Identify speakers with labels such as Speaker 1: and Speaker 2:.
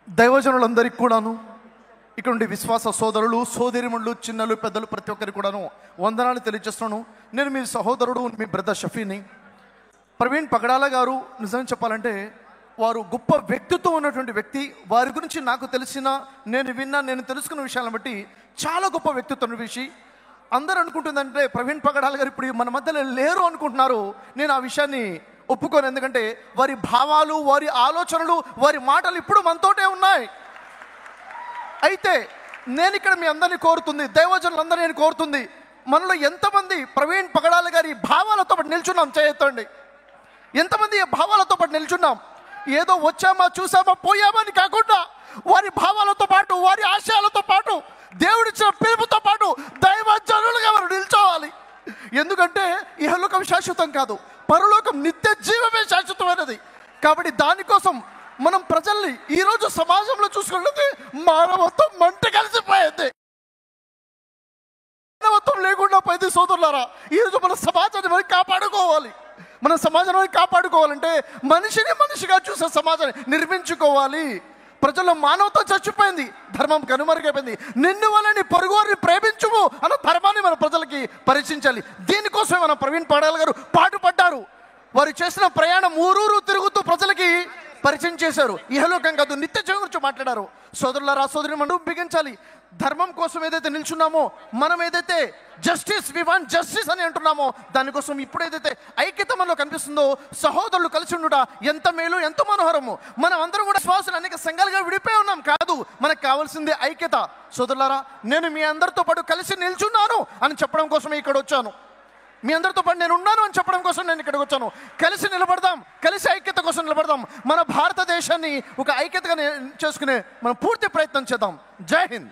Speaker 1: దైవజనులందరికీ కూడాను, ఇక్కడ నుండి విశ్వాస సోదరులు సోదరిమణులు చిన్నలు పెద్దలు ప్రతి ఒక్కరికి కూడాను వందనాలు తెలియజేస్తున్నాను. నేను మీ సహోదరుడు, మీ బ్రదర్ షఫీని. ప్రవీణ్ పగడాల గారు నిజం చెప్పాలంటే వారు గొప్ప వ్యక్తిత్వం ఉన్నటువంటి వ్యక్తి. వారి గురించి నాకు తెలిసిన, నేను తెలుసుకున్న విషయాలను బట్టి చాలా గొప్ప వ్యక్తిత్వం విషయం. అందరూ అనుకుంటుందంటే ప్రవీణ్ పగడాల గారు ఇప్పుడు మన మధ్యలో లేరు అనుకుంటున్నారు. నేను ఆ విషయాన్ని ఒప్పుకోను. ఎందుకంటే వారి భావాలు, వారి ఆలోచనలు, వారి మాటలు ఇప్పుడు మనతోటే ఉన్నాయి. అయితే నేను ఇక్కడ మీ అందరినీ కోరుతుంది, దైవజనులందరూ నేను కోరుతుంది, మనలో ఎంతమంది ప్రవీణ్ పగడాల గారి భావాలతో పాటు నిల్చున్నాం? చేయొద్దండి. ఎంతమంది ఈ భావాలతో పాటు నిల్చున్నాం? ఏదో వచ్చామా చూసామా పోయామా అని కాకుండా వారి భావాలతో పాటు, వారి ఆశయాలతో పాటు, దేవుడిచ్చిన పిలుపుతో పాటు దైవజనులుగా మనం నిల్చోవాలి. ఎందుకంటే ఇహలోకం శాశ్వతం కాదు, పరలోకం నిత్య జీవమే శాశ్వతమైనది. కాబట్టి దానికోసం మనం ప్రజల్ని ఈరోజు సమాజంలో చూసుకుంటే మానవత్వం మంట కలిసిపోయింది. మానవత్వం లేకుండా పోయింది. సోదరులారా, ఈరోజు మన సమాజాన్ని మనం కాపాడుకోవాలి. మన సమాజాన్ని కాపాడుకోవాలంటే మనిషిని మనిషిగా చూసే సమాజాన్ని నిర్మించుకోవాలి. ప్రజల్లో మానవత్వం చచ్చిపోయింది, ధర్మం కనుమరుగైపోయింది. నిన్ను వలని పొరుగువారిని ప్రేమించుము అన్న ధర్మాన్ని మన ప్రజలకి పరిచయించాలి. దీనికోసమే మన ప్రవీణ్ పగడాల గారు పాటుపడ్డారు. వారు చేసిన ప్రయాణం ఊరూరు తిరుగుతూ ప్రజలకి పరిచయం చేశారు. ఇహలోకం కాదు, నిత్య జీవం గురించి మాట్లాడారు. సోదరులారా, సోదరి మనం బిగించాలి. ధర్మం కోసం ఏదైతే నిల్చున్నామో, మనం ఏదైతే జస్టిస్, వి వాంట్ జస్టిస్ అని అంటున్నామో, దానికోసం ఇప్పుడు ఏదైతే ఐక్యత మనలో కనిపిస్తుందో, సహోదరులు కలిసి ఉండుట ఎంత మేలు, ఎంత మనోహరము. మనం అందరం కూడా విశ్వాసులు అనేక సంఘాలుగా విడిపోయి ఉన్నాం కాదు, మనకు కావాల్సింది ఐక్యత. సోదరులారా, నేను మీ అందరితో పాటు కలిసి నిల్చున్నాను అని చెప్పడం కోసమే ఇక్కడ వచ్చాను. మీ అందరితో పాటు నేను ఉన్నాను అని చెప్పడం కోసం నేను ఇక్కడికి వచ్చాను. కలిసి నిలబడదాం, కలిసి ఐక్యత కోసం నిలబడదాం. మన భారతదేశాన్ని ఒక ఐక్యతగా చేసుకునే మనం పూర్తి ప్రయత్నం చేద్దాం. జై హింద్.